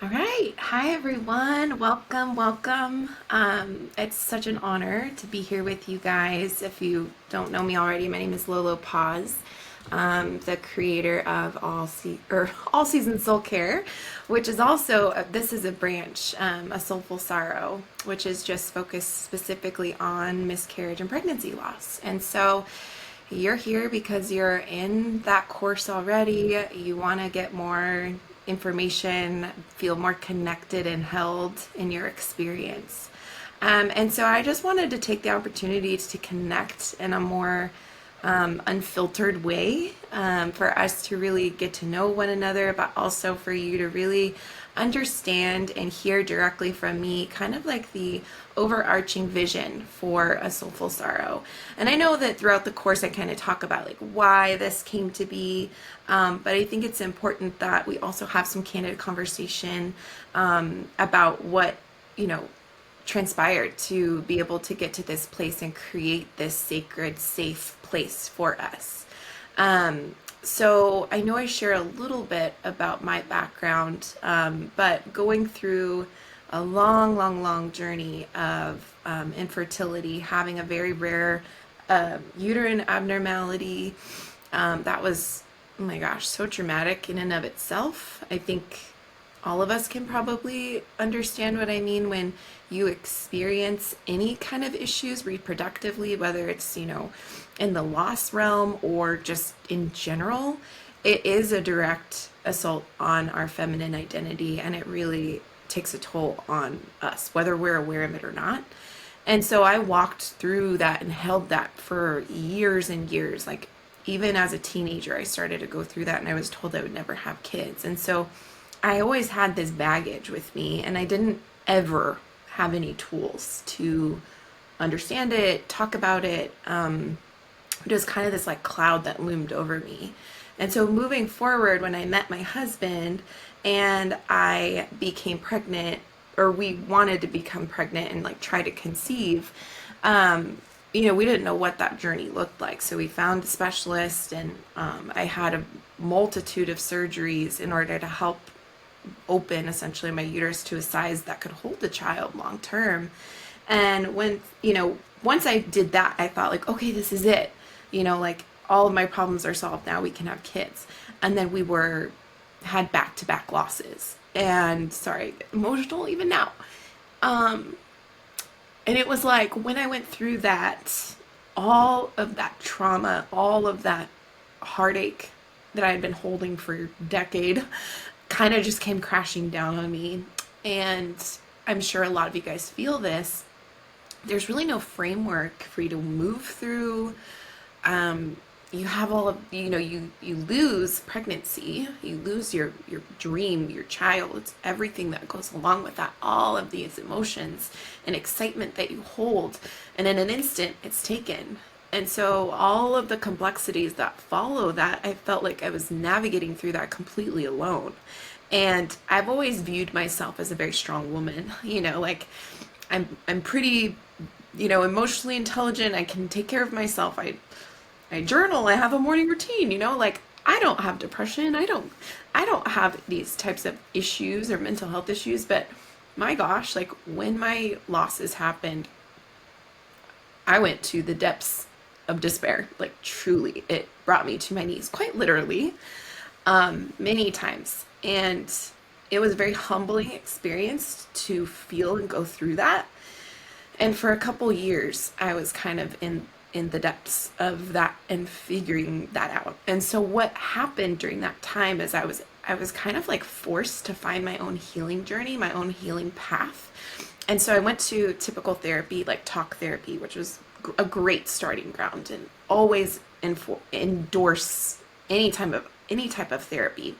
All right. Hi, everyone. Welcome, welcome. It's such an honor to be here with you guys. If you don't know me already, my name is Lolo Paz, the creator of All Season Soul Care, which is also this is a branch, a Soulful Sorrow, which is just focused specifically on miscarriage and pregnancy loss. And so you're here because you're in that course already. You want to get more information, feel more connected and held in your experience. And so I just wanted to take the opportunity to connect in a more unfiltered way, for us to really get to know one another, but also for you to really understand and hear directly from me kind of like the overarching vision for a soulful sorrow. And I know that throughout the course I kind of talk about like why this came to be, but I think it's important that we also have some candid conversation about what, you know, transpired to be able to get to this place and create this sacred, safe place for us. So I know I share a little bit about my background, but going through a long, long, long journey of infertility, having a very rare uterine abnormality, that was, oh my gosh, so traumatic in and of itself. I think all of us can probably understand what I mean when you experience any kind of issues reproductively, whether it's, in the loss realm or just in general. It is a direct assault on our feminine identity, and it really takes a toll on us, whether we're aware of it or not. And so I walked through that and held that for years and years. Like, even as a teenager, I started to go through that, and I was told I would never have kids. And so I always had this baggage with me, and I didn't ever have any tools to understand it, talk about it. It was kind of this like cloud that loomed over me. And so moving forward, when I met my husband and I became pregnant, or we wanted to become pregnant and like try to conceive, we didn't know what that journey looked like. So we found a specialist, and I had a multitude of surgeries in order to help open essentially my uterus to a size that could hold the child long term. And once I did that, I thought like, okay, this is it. Like all of my problems are solved now. We can have kids. And then had back to back losses. And sorry, emotional even now. And it was like when I went through that, all of that trauma, all of that heartache that I had been holding for a decade kind of just came crashing down on me. And I'm sure a lot of you guys feel this. There's really no framework for you to move through. You have all of, you lose pregnancy, you lose your dream, your child. It's everything that goes along with that, all of these emotions and excitement that you hold. And in an instant, it's taken. And so all of the complexities that follow that, I felt like I was navigating through that completely alone. And I've always viewed myself as a very strong woman, like I'm pretty, emotionally intelligent. I can take care of myself. I journal, I have a morning routine, like I don't have depression. I don't have these types of issues or mental health issues, but my gosh, like when my losses happened, I went to the depths of despair. Like truly, it brought me to my knees, quite literally, many times. And it was a very humbling experience to feel and go through that. And for a couple years, I was kind of in the depths of that and figuring that out. And so what happened during that time is I was kind of like forced to find my own healing journey, my own healing path. And so I went to typical therapy, like talk therapy, which was a great starting ground, and always endorse any type of therapy.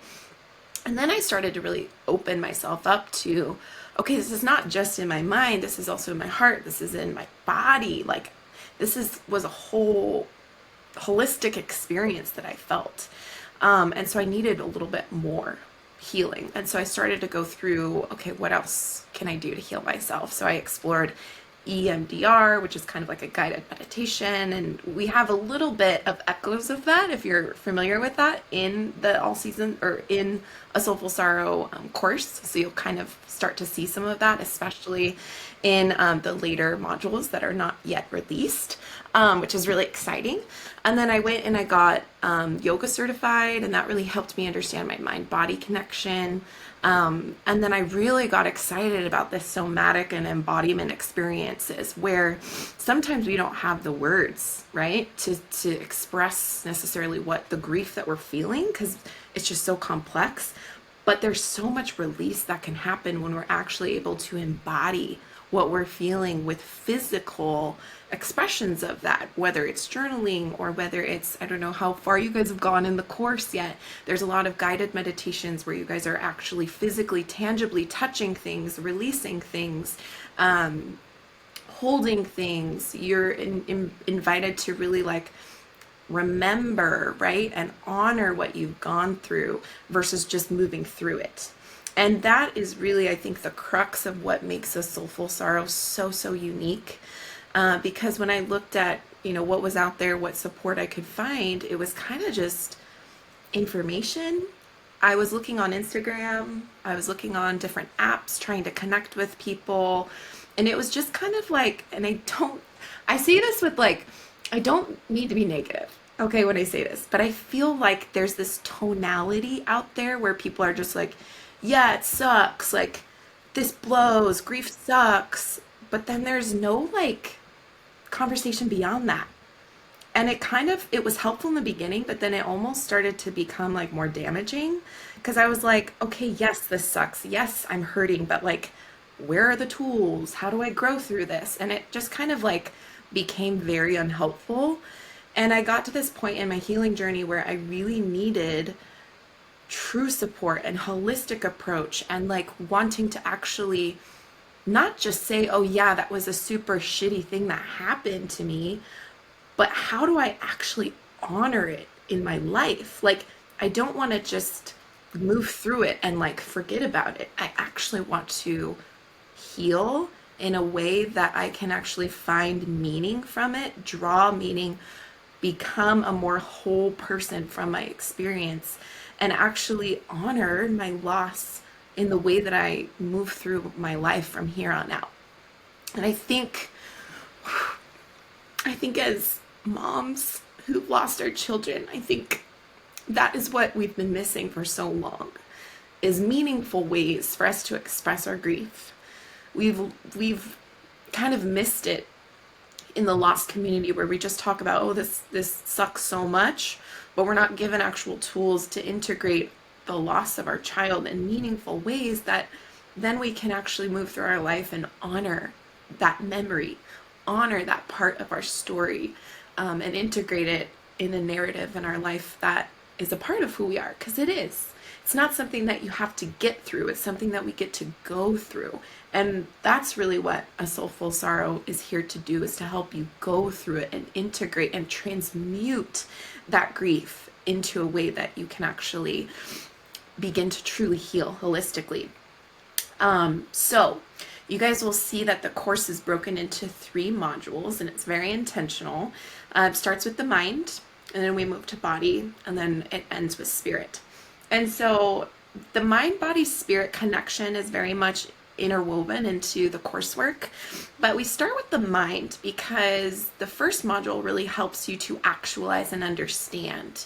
And then I started to really open myself up to, okay, this is not just in my mind, this is also in my heart, this is in my body. Like was a whole holistic experience that I felt. And so I needed a little bit more healing. And so I started to go through, okay, what else can I do to heal myself? So I explored EMDR, which is kind of like a guided meditation. And we have a little bit of echoes of that, if you're familiar with that, in the all season or in a Soulful Sorrow course. So you'll kind of start to see some of that, especially in the later modules that are not yet released, which is really exciting. And then I went and I got yoga certified, and that really helped me understand my mind-body connection. And then I really got excited about this somatic and embodiment experiences where sometimes we don't have the words, right, to express necessarily what the grief that we're feeling because it's just so complex. But there's so much release that can happen when we're actually able to embody what we're feeling with physical expressions of that, whether it's journaling or whether it's, I don't know how far you guys have gone in the course yet. There's a lot of guided meditations where you guys are actually physically, tangibly touching things, releasing things, holding things. You're invited to really like remember, right, and honor what you've gone through versus just moving through it. And that is really, I think, the crux of what makes a Soulful Sorrow so, so unique. Because when I looked at, what was out there, what support I could find, it was kind of just information. I was looking on Instagram, I was looking on different apps, trying to connect with people. And it was just kind of like, and I say this with like, I don't need to be negative, okay, when I say this, but I feel like there's this tonality out there where people are just like, yeah, it sucks, like, this blows, grief sucks, but then there's no, like, conversation beyond that. And it was helpful in the beginning, but then it almost started to become, like, more damaging, because I was like, okay, yes, this sucks, yes, I'm hurting, but, like, where are the tools? How do I grow through this? And it just kind of, like, became very unhelpful. And I got to this point in my healing journey where I really needed true support and holistic approach and like wanting to actually not just say, oh yeah, that was a super shitty thing that happened to me, but how do I actually honor it in my life? Like, I don't want to just move through it and like forget about it. I actually want to heal in a way that I can actually find meaning from it, draw meaning, become a more whole person from my experience, and actually honor my loss in the way that I move through my life from here on out. And I think as moms who've lost our children, I think that is what we've been missing for so long, is meaningful ways for us to express our grief. We've kind of missed it in the lost community where we just talk about, oh, this sucks so much, but we're not given actual tools to integrate the loss of our child in meaningful ways that then we can actually move through our life and honor that memory, honor that part of our story, and integrate it in a narrative in our life that is a part of who we are, because it is. It's not something that you have to get through. It's something that we get to go through. And that's really what a Soulful Sorrow is here to do, is to help you go through it and integrate and transmute that grief into a way that you can actually begin to truly heal holistically. So you guys will see that the course is broken into 3 modules, and it's very intentional. It starts with the mind, and then we move to body, and then it ends with spirit. And so the mind, body, spirit connection is very much interwoven into the coursework. But we start with the mind because the first module really helps you to actualize and understand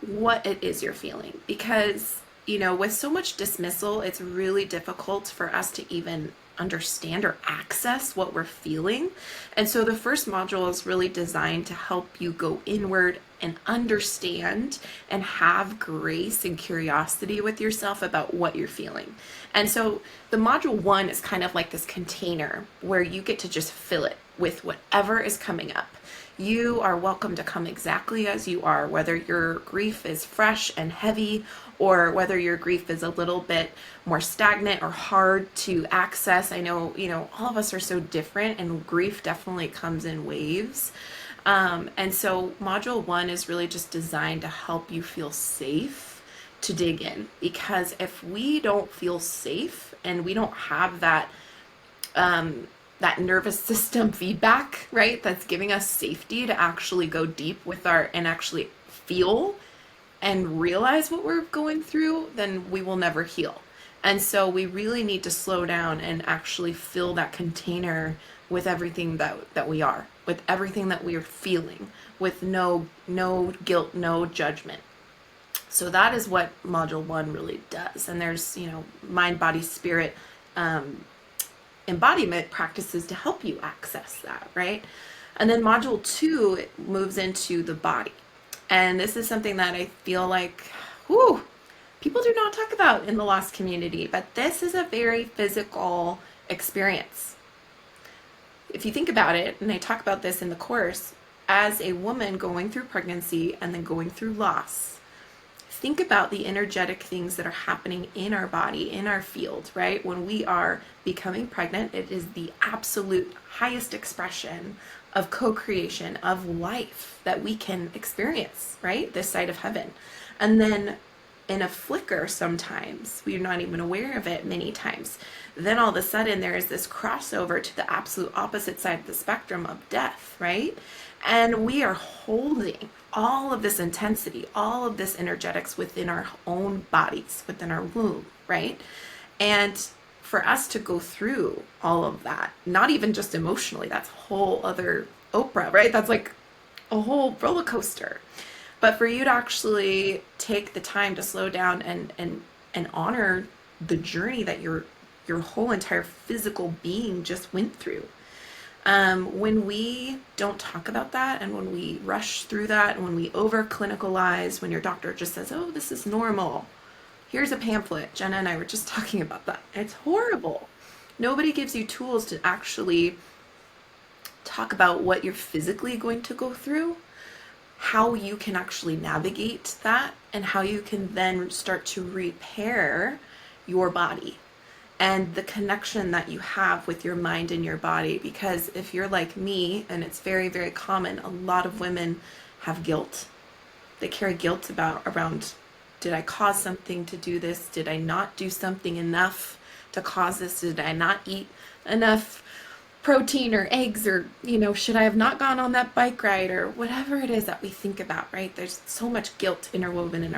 what it is you're feeling. Because, with so much dismissal, it's really difficult for us to even understand or access what we're feeling. And so the first module is really designed to help you go inward and understand and have grace and curiosity with yourself about what you're feeling. And so the module 1 is kind of like this container where you get to just fill it with whatever is coming up. You are welcome to come exactly as you are, whether your grief is fresh and heavy, or whether your grief is a little bit more stagnant or hard to access. I know, all of us are so different, and grief definitely comes in waves. And so module 1 is really just designed to help you feel safe to dig in, because if we don't feel safe and we don't have that nervous system feedback, right, that's giving us safety to actually go deep with and actually feel and realize what we're going through, then we will never heal. And so we really need to slow down and actually fill that container with everything that we are, with everything that we are feeling, with no guilt, no judgment. So that is what module 1 really does. And there's, mind, body, spirit, um, embodiment practices to help you access that, right? And then module 2, it moves into the body. And this is something that I feel like, whew, people do not talk about in the lost community, but this is a very physical experience. If you think about it, and I talk about this in the course, as a woman going through pregnancy and then going through loss, think about the energetic things that are happening in our body, in our field, right? When we are becoming pregnant, it is the absolute highest expression of co-creation, of life that we can experience, right? This side of heaven. And then in a flicker, sometimes we're not even aware of it, many times, then all of a sudden there is this crossover to the absolute opposite side of the spectrum of death, right? And we are holding all of this intensity, all of this energetics within our own bodies, within our womb, right? And for us to go through all of that, not even just emotionally, that's a whole other Oprah, right? That's like a whole roller coaster. But for you to actually take the time to slow down and honor the journey that your whole entire physical being just went through. When we don't talk about that, and when we rush through that, and when we over clinicalize, when your doctor just says, oh, this is normal, here's a pamphlet. Jenna and I were just talking about that. It's horrible. Nobody gives you tools to actually talk about what you're physically going to go through, how you can actually navigate that, and how you can then start to repair your body and the connection that you have with your mind and your body. Because if you're like me, and it's very, very common, a lot of women have guilt. They carry guilt around, did I cause something to do this? Did I not do something enough to cause this? Did I not eat enough protein or eggs, or should I have not gone on that bike ride, or whatever it is that we think about, right? There's so much guilt interwoven in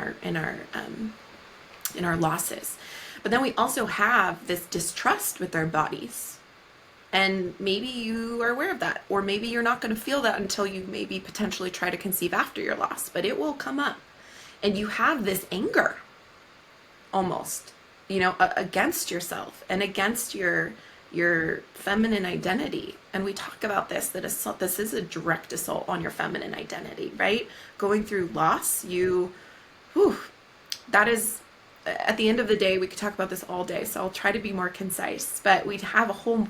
our losses. But then we also have this distrust with our bodies. And maybe you are aware of that, or maybe you're not going to feel that until you maybe potentially try to conceive after your loss, but it will come up. And you have this anger almost, against yourself and against your feminine identity. And we talk about this, that this is a direct assault on your feminine identity, right? Going through loss, that is, at the end of the day, we could talk about this all day, so I'll try to be more concise, but we'd have a whole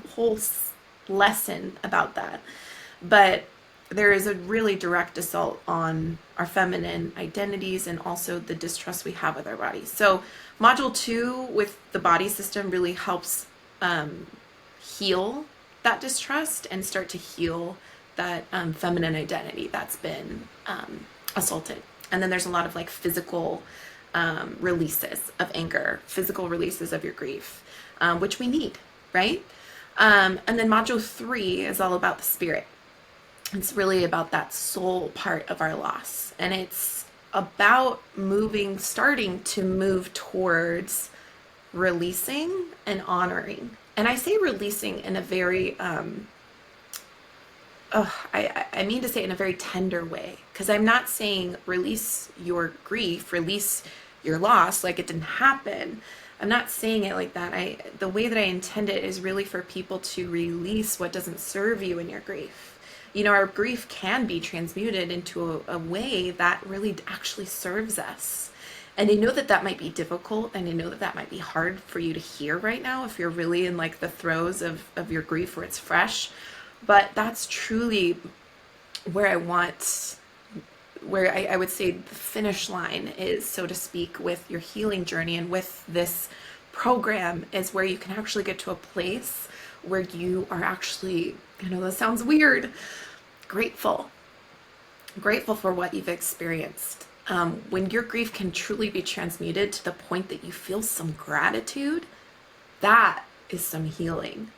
lesson about that. But there is a really direct assault on our feminine identities, and also the distrust we have with our bodies. So module 2 with the body system really helps heal that distrust and start to heal that feminine identity that's been assaulted. And then there's a lot of like physical releases of anger, physical releases of your grief, which we need, right? And then module 3 is all about the spirit. It's really about that soul part of our loss. And it's about starting to move towards releasing and honoring. And I say releasing in a very, I mean to say it in a very tender way, because I'm not saying release your grief, release your loss like it didn't happen. I'm not saying it like that. The way that I intend it is really for people to release what doesn't serve you in your grief. Our grief can be transmuted into a way that really actually serves us. And I know that that might be difficult, and I know that that might be hard for you to hear right now if you're really in like the throes of your grief where it's fresh. But that's truly where I would say the finish line is, so to speak, with your healing journey. And with this program is where you can actually get to a place where you are actually, that sounds weird, grateful for what you've experienced. When your grief can truly be transmuted to the point that you feel some gratitude, that is some healing.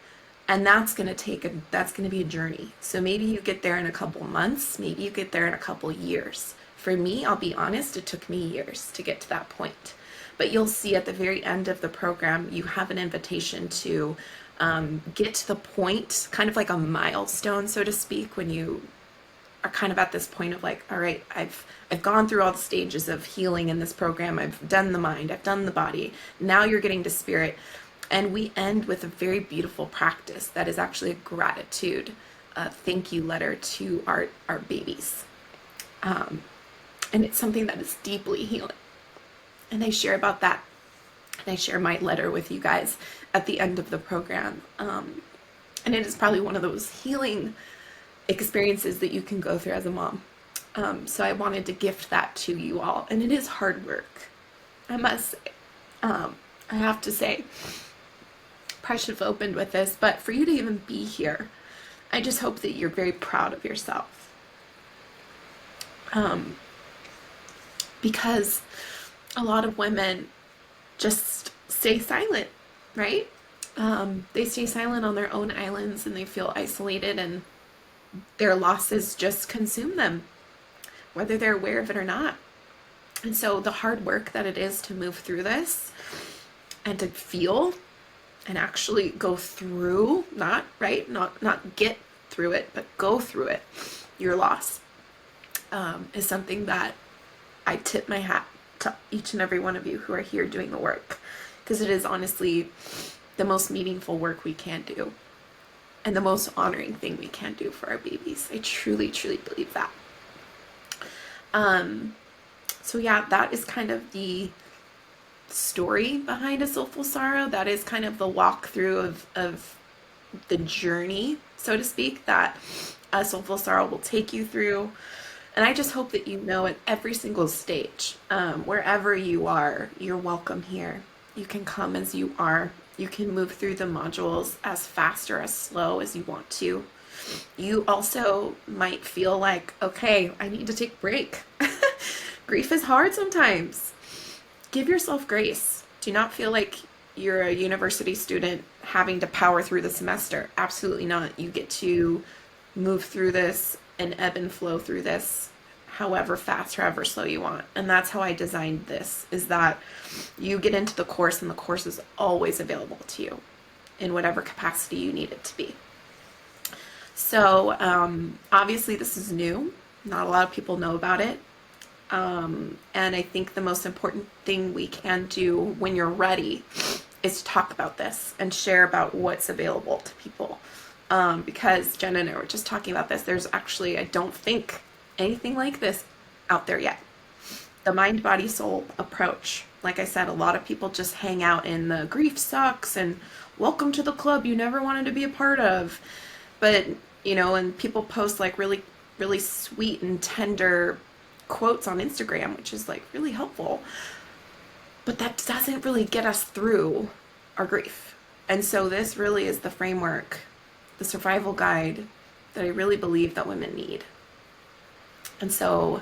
And that's going to be a journey. So maybe you get there in a couple months, maybe you get there in a couple years. For me, I'll be honest, it took me years to get to that point. But you'll see at the very end of the program, you have an invitation to get to the point, kind of like a milestone, so to speak, when you are kind of at this point of like, all right, I've gone through all the stages of healing in this program. I've done the mind, I've done the body. Now you're getting to spirit. And we end with a very beautiful practice that is actually a gratitude, thank you letter to our babies. And it's something that is deeply healing. And I share about that. And I share my letter with you guys at the end of the program. And it is probably one of those healing experiences that you can go through as a mom. So I wanted to gift that to you all. And it is hard work, I must say. I have to say, probably should have opened with this, but for you to even be here, I just hope that you're very proud of yourself. Because a lot of women just stay silent, right? They stay silent on their own islands and they feel isolated, and their losses just consume them, whether they're aware of it or not. And so the hard work that it is to move through this and to feel and actually go through, not get through it, but go through it, your loss, is something that I tip my hat to each and every one of you who are here doing the work, because it is honestly the most meaningful work we can do and the most honoring thing we can do for our babies. I truly, truly believe that. So yeah, that is kind of the story behind A Soulful Sorrow. That is kind of the walkthrough of the journey, so to speak, that A Soulful Sorrow will take you through. And I just hope that you know at every single stage, wherever you are, you're welcome here. You can come as you are. You can move through the modules as fast or as slow as you want to. You also might feel like, okay, I need to take a break. Grief is hard sometimes. Give yourself grace. Do not feel like you're a university student having to power through the semester. Absolutely not. You get to move through this and ebb and flow through this however fast or however slow you want. And that's how I designed this, is that you get into the course and the course is always available to you in whatever capacity you need it to be. So obviously this is new. Not a lot of people know about it. And I think the most important thing we can do when you're ready is to talk about this and share about what's available to people. Because Jenna and I were just talking about this. There's actually, I don't think, anything like this out there yet. The mind, body, soul approach. Like I said, a lot of people just hang out in the grief sucks and welcome to the club you never wanted to be a part of. But, you know, and people post like really, really sweet and tender quotes on Instagram, which is like really helpful. But that doesn't really get us through our grief. And so this really is the framework, the survival guide that I really believe that women need. And so,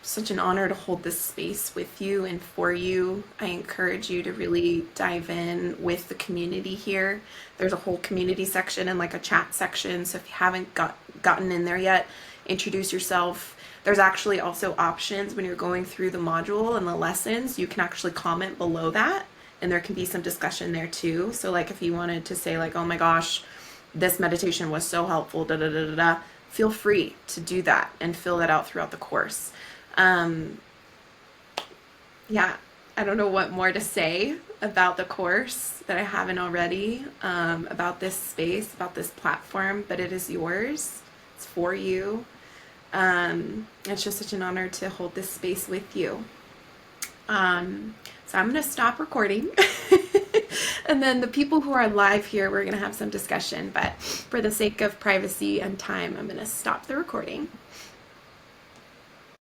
such an honor to hold this space with you and for you. I encourage you to really dive in with the community here. There's a whole community section and like a chat section. So if you haven't gotten in there yet, introduce yourself. There's actually also options when you're going through the module and the lessons. You can actually comment below that, and there can be some discussion there too. So like if you wanted to say like, oh my gosh, this meditation was so helpful, da da da da da, feel free to do that and fill that out throughout the course. Yeah, I don't know what more to say about the course that I haven't already, about this space, about this platform, but it is yours. It's for you. It's just such an honor to hold this space with you. So I'm going to stop recording. And then the people who are live here, we're going to have some discussion, but for the sake of privacy and time, I'm going to stop the recording.